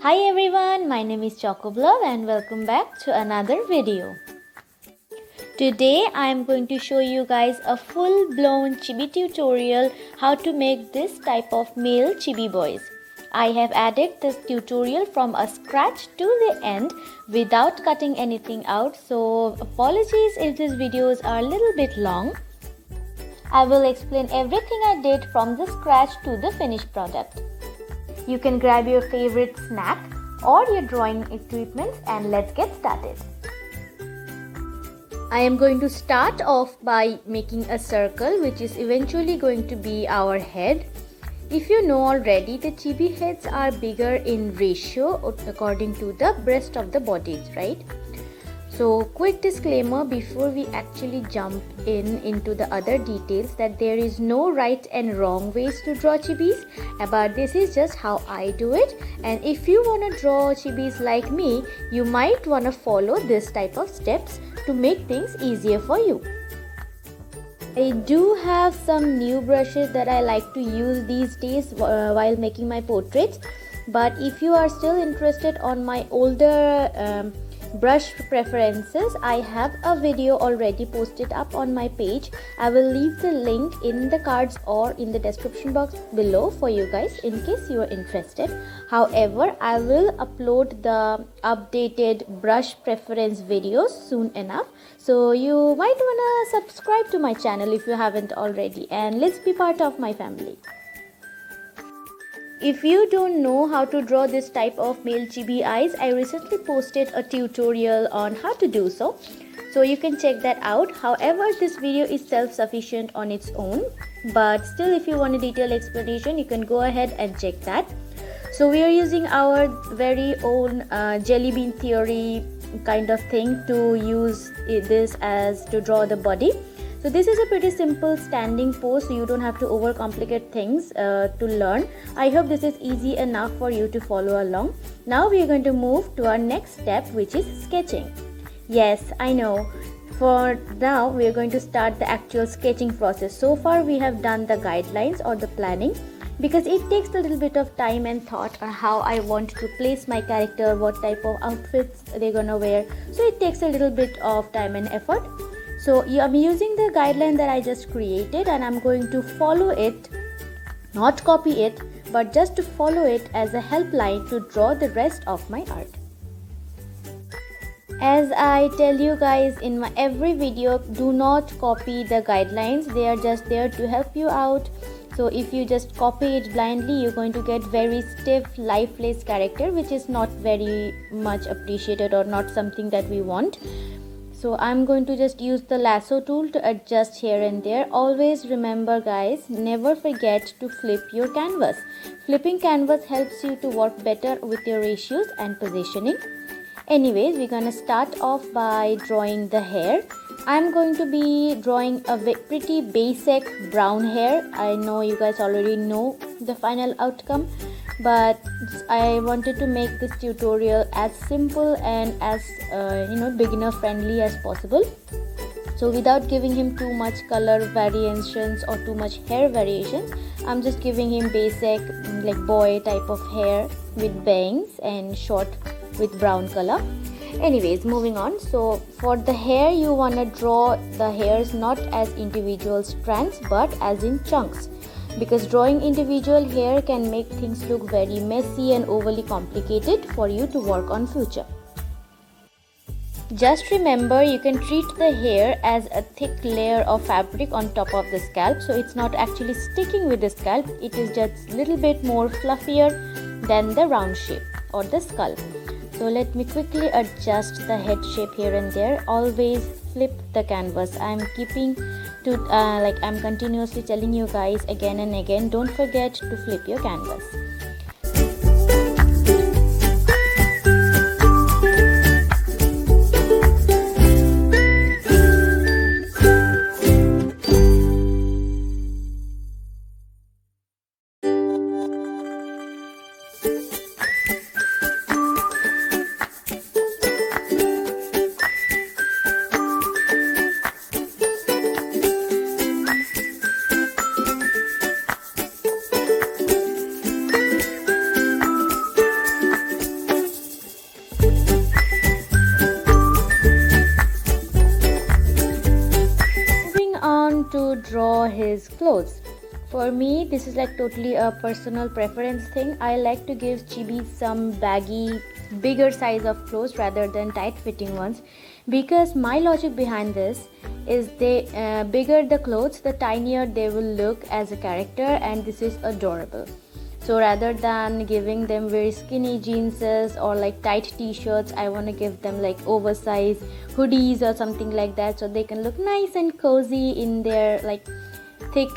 Hi everyone, my name is Chocoblove and welcome back to another video. Today I am going to show you guys a full-blown chibi tutorial how to make this type of male chibi boys. I have added this tutorial from a scratch to the end without cutting anything out, so apologies if these videos are a little bit long. I will explain everything I did from the scratch to the finished product. You can grab your favorite snack or your drawing equipment and let's get started. I am going to start off by making a circle which is eventually going to be our head. If you know already, the chibi heads are bigger in ratio according to the breast of the bodies, right? So quick disclaimer before we actually jump into the other details that there is no right and wrong ways to draw chibis, but this is just how I do it, and if you want to draw chibis like me, you might want to follow this type of steps to make things easier for you. I do have some new brushes that I like to use these days while making my portraits, but if you are still interested on my older brush preferences, I have a video already posted up on my page. I will leave the link in the cards or in the description box below for you guys in case you are interested. However, I will upload the updated brush preference videos soon enough, so you might want to subscribe to my channel if you haven't already, and let's be part of my family. If you don't know how to draw this type of male chibi eyes, I recently posted a tutorial on how to do so. So you can check that out. However, this video is self-sufficient on its own. But still, if you want a detailed explanation, you can go ahead and check that. So we are using our very own jelly bean theory kind of thing to use this as to draw the body. So this is a pretty simple standing pose, so you don't have to overcomplicate things to learn. I hope this is easy enough for you to follow along. Now we are going to move to our next step, which is sketching. Yes, I know. For now, we are going to start the actual sketching process. So far, we have done the guidelines or the planning, because it takes a little bit of time and thought on how I want to place my character, what type of outfits they're gonna wear. So it takes a little bit of time and effort. So I'm using the guideline that I just created and I'm going to follow it, not copy it, but just to follow it as a helpline to draw the rest of my art. As I tell you guys in my every video, do not copy the guidelines. They are just there to help you out. So if you just copy it blindly, you're going to get very stiff, lifeless character, which is not very much appreciated or not something that we want. So I'm going to just use the lasso tool to adjust here and there. Always remember guys, never forget to flip your canvas. Flipping canvas helps you to work better with your ratios and positioning. Anyways, we're gonna start off by drawing the hair. I'm going to be drawing a pretty basic brown hair. I know you guys already know the final outcome, but I wanted to make this tutorial as simple and as beginner friendly as possible. So without giving him too much color variations or too much hair variations, I'm just giving him basic like boy type of hair with bangs and short with brown color. Anyways, moving on. So for the hair, you want to draw the hairs not as individual strands but as in chunks, because drawing individual hair can make things look very messy and overly complicated for you to work on future. Just remember, you can treat the hair as a thick layer of fabric on top of the scalp, so it's not actually sticking with the scalp, it is just a little bit more fluffier than the round shape or the skull. So let me quickly adjust the head shape here and there. Always flip the canvas. I'm keeping to I'm continuously telling you guys again and again, don't forget to flip your canvas. or his clothes. For me, this is like totally a personal preference thing. I like to give chibis some baggy, bigger size of clothes rather than tight fitting ones, because my logic behind this is they bigger the clothes, the tinier they will look as a character, and this is adorable. So rather than giving them very skinny jeans or like tight t-shirts, I want to give them like oversized hoodies or something like that, so they can look nice and cozy in their like thick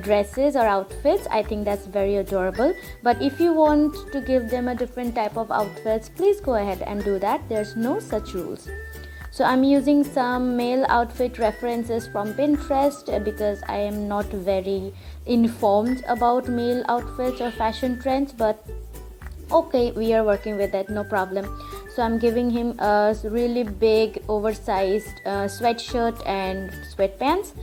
dresses or outfits. I think that's very adorable. But if you want to give them a different type of outfits, please go ahead and do that. There's no such rules. So I'm using some male outfit references from Pinterest because I am not very informed about male outfits or fashion trends, but okay, we are working with that, no problem. So I'm giving him a really big oversized sweatshirt and sweatpants.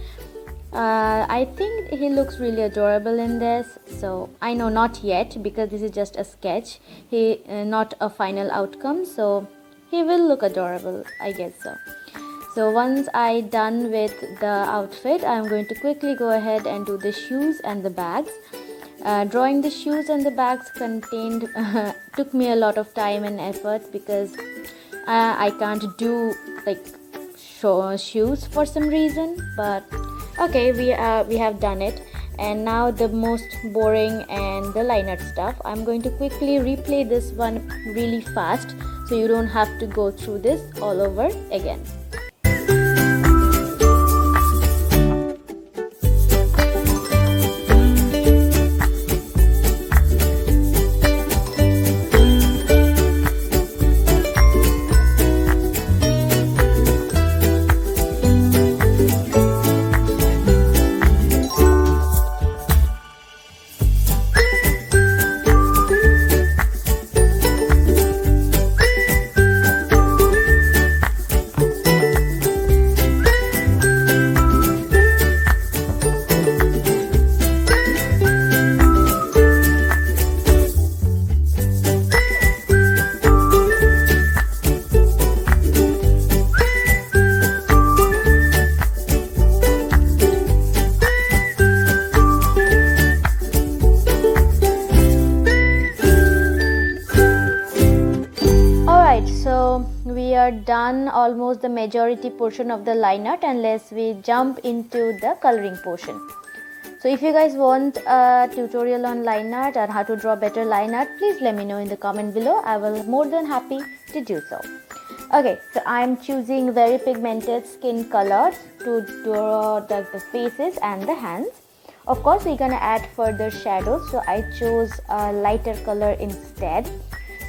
I think he looks really adorable in this. So I know not yet, because this is just a sketch, not a final outcome, so he will look adorable, I guess so. So once I done with the outfit, I'm going to quickly go ahead and do the shoes and the bags. Drawing the shoes and the bags took me a lot of time and effort, because I can't do like shoes for some reason, but okay, we have done it. And now the most boring and the line art stuff. I'm going to quickly replay this one really fast, so you don't have to go through this all over again. So we are done almost the majority portion of the line art, unless we jump into the coloring portion. So if you guys want a tutorial on line art or how to draw better line art, please let me know in the comment below. I will more than happy to do so. Okay, so I am choosing very pigmented skin colors to draw the faces and the hands. Of course, we're gonna add further shadows, so I chose a lighter color instead.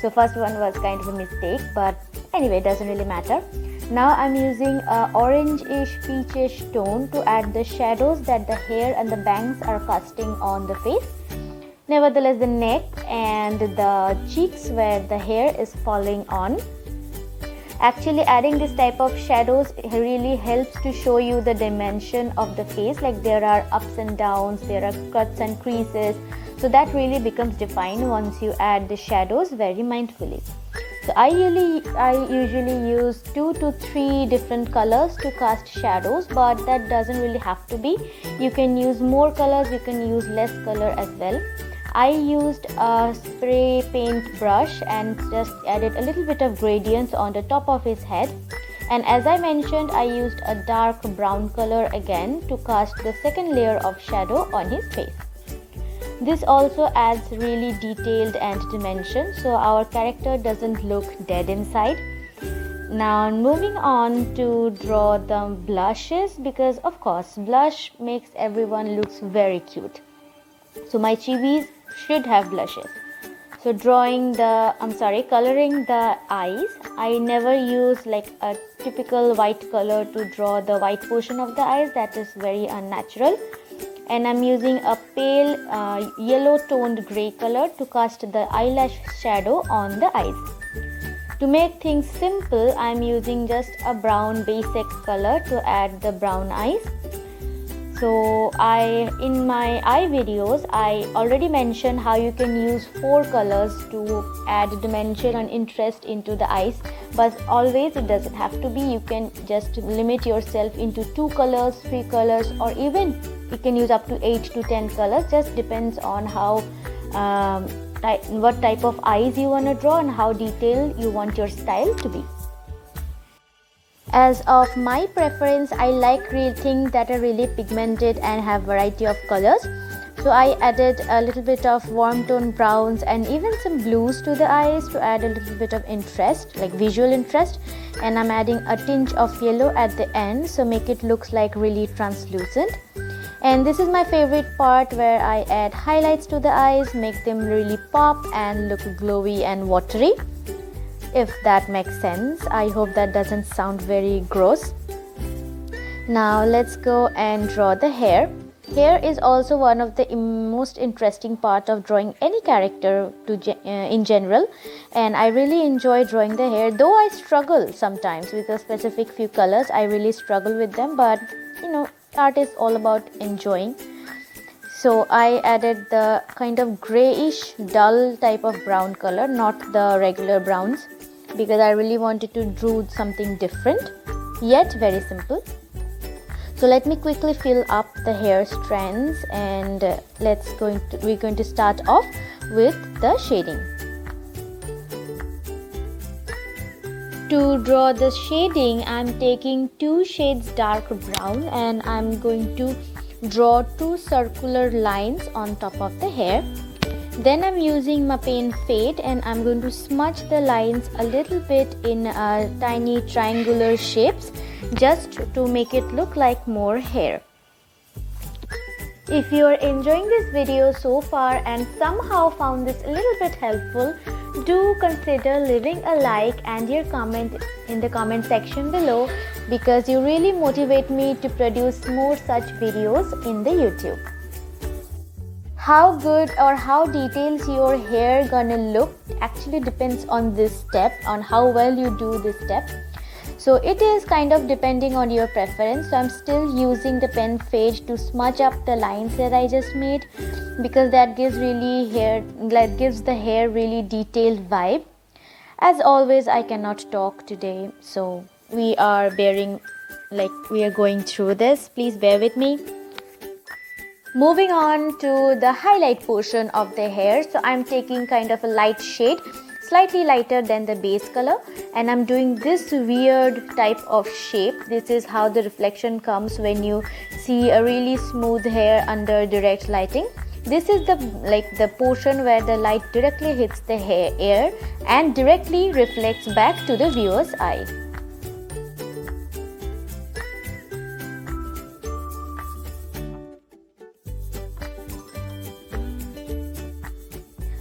So first one was kind of a mistake, but anyway, it doesn't really matter. Now I'm using a orange-ish, peachish tone to add the shadows that the hair and the bangs are casting on the face. Nevertheless, the neck and the cheeks where the hair is falling on. Actually, adding this type of shadows really helps to show you the dimension of the face, like there are ups and downs, there are cuts and creases. So that really becomes defined once you add the shadows very mindfully. So I usually use 2 to 3 different colors to cast shadows, but that doesn't really have to be. You can use more colors, you can use less color as well. I used a spray paint brush and just added a little bit of gradients on the top of his head. And as I mentioned, I used a dark brown color again to cast the second layer of shadow on his face. This also adds really detailed and dimension, so our character doesn't look dead inside. Now moving on to draw the blushes, because of course blush makes everyone looks very cute. So my chibis should have blushes. So coloring the eyes, I never use like a typical white color to draw the white portion of the eyes. That is very unnatural. And I'm using a pale yellow toned grey color to cast the eyelash shadow on the eyes. To make things simple, I'm using just a brown basic color to add the brown eyes. So in my eye videos, I already mentioned how you can use 4 colors to add dimension and interest into the eyes, but always it doesn't have to be. You can just limit yourself into 2 colors, 3 colors, or even you can use up to 8 to 10 colors. Just depends on how what type of eyes you want to draw and how detailed you want your style to be. As of my preference, I like things that are really pigmented and have variety of colors. So I added a little bit of warm tone browns and even some blues to the eyes to add a little bit of interest, like visual interest. And I'm adding a tinge of yellow at the end, so make it looks like really translucent. And this is my favorite part, where I add highlights to the eyes, make them really pop and look glowy and watery, if that makes sense. I hope that doesn't sound very gross. Now let's go and draw the hair. Hair is also one of the most interesting part of drawing any character in general, and I really enjoy drawing the hair, though I struggle sometimes with a specific few colors. I really struggle with them, but art is all about enjoying. So I added the kind of grayish dull type of brown color, not the regular browns, because I really wanted to draw something different yet very simple. So let me quickly fill up the hair strands, and we're going to start off with the shading. To draw the shading, I'm taking 2 shades dark brown and I'm going to draw 2 circular lines on top of the hair. Then I'm using my pen fade and I'm going to smudge the lines a little bit in tiny triangular shapes, just to make it look like more hair. If you're enjoying this video so far and somehow found this a little bit helpful, do consider leaving a like and your comment in the comment section below, because you really motivate me to produce more such videos in the YouTube. How good or how detailed your hair gonna look actually depends on this step, on how well you do this step. So it is kind of depending on your preference. So I'm still using the pen fade to smudge up the lines that I just made, because that gives the hair really detailed vibe. As always, I cannot talk today, so we are going through this. Please bear with me. Moving on to the highlight portion of the hair. So I'm taking kind of a light shade, slightly lighter than the base color, and I'm doing this weird type of shape. This is how the reflection comes when you see a really smooth hair under direct lighting. This is the portion where the light directly hits the hair and directly reflects back to the viewer's eye.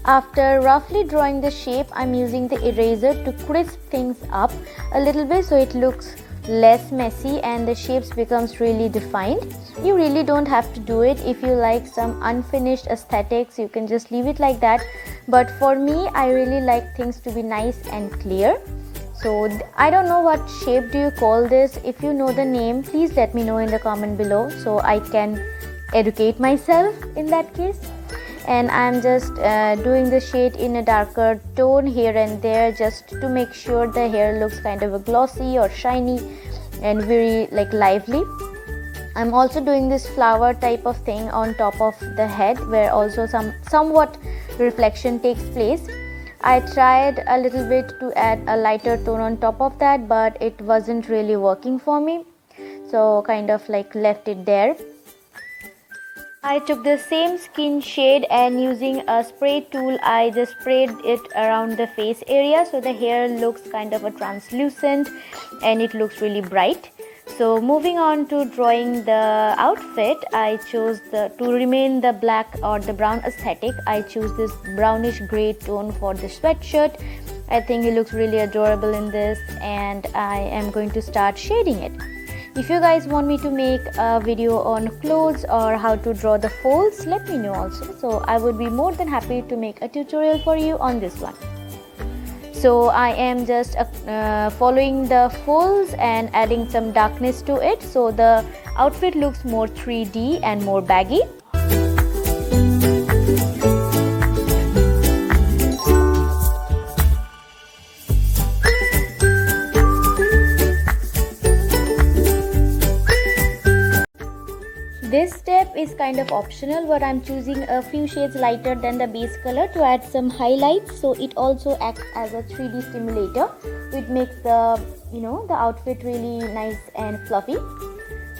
After roughly drawing the shape, I'm using the eraser to crisp things up a little bit so it looks less messy and the shapes becomes really defined. You really don't have to do it. If you like some unfinished aesthetics, you can just leave it like that. But for me, I really like things to be nice and clear. So I don't know what shape do you call this. If you know the name, please let me know in the comment below so I can educate myself in that case. And I'm just doing the shade in a darker tone here and there, just to make sure the hair looks kind of a glossy or shiny and very lively. I'm also doing this flower type of thing on top of the head, where also somewhat reflection takes place. I tried a little bit to add a lighter tone on top of that, but it wasn't really working for me, so kind of left it there. I took the same skin shade and using a spray tool, I just sprayed it around the face area so the hair looks kind of a translucent and it looks really bright. So moving on to drawing the outfit, I chose to remain the black or the brown aesthetic. I choose this brownish gray tone for the sweatshirt. I think it looks really adorable in this, and I am going to start shading it. If you guys want me to make a video on clothes or how to draw the folds, let me know also. So I would be more than happy to make a tutorial for you on this one. So I am just following the folds and adding some darkness to it, so the outfit looks more 3D and more baggy. This step is kind of optional, but I'm choosing a few shades lighter than the base color to add some highlights, so it also acts as a 3D stimulator, which makes the the outfit really nice and fluffy.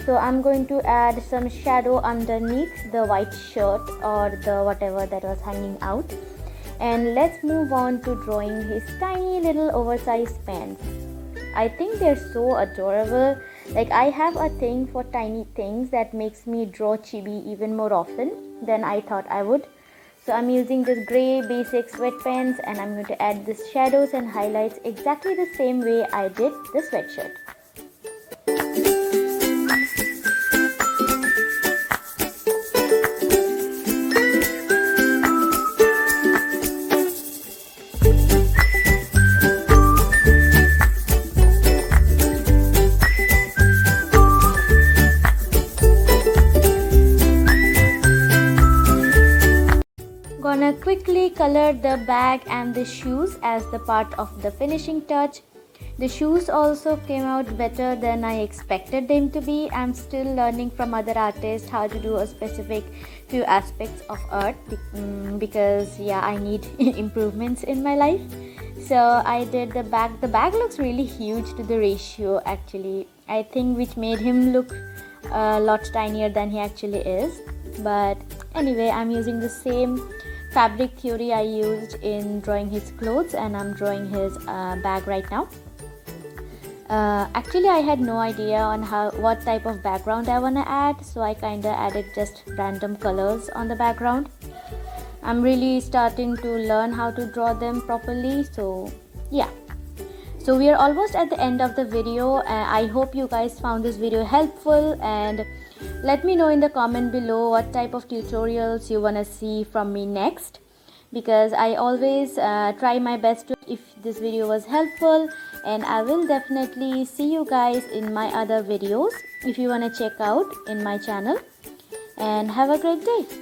So I'm going to add some shadow underneath the white shirt or the whatever that was hanging out. And let's move on to drawing his tiny little oversized pants. I think they're so adorable. Like, I have a thing for tiny things that makes me draw chibi even more often than I thought I would. So I'm using this grey basic sweatpants, and I'm going to add these shadows and highlights exactly the same way I did the sweatshirt. Gonna quickly color the bag and the shoes as the part of the finishing touch. The shoes also came out better than I expected them to be. I'm still learning from other artists how to do a specific few aspects of art because yeah, I need improvements in my life. So I did the bag. The bag looks really huge to the ratio actually, I think, which made him look a lot tinier than he actually is. But anyway, I'm using the same fabric theory I used in drawing his clothes, and I'm drawing his bag right now. Actually, I had no idea on what type of background I want to add, so I kind of added just random colors on the background. I'm really starting to learn how to draw them properly, so yeah. So we are almost at the end of the video. I hope you guys found this video helpful, and let me know in the comment below what type of tutorials you want to see from me next, because I always try my best to if this video was helpful, and I will definitely see you guys in my other videos if you want to check out in my channel. And have a great day.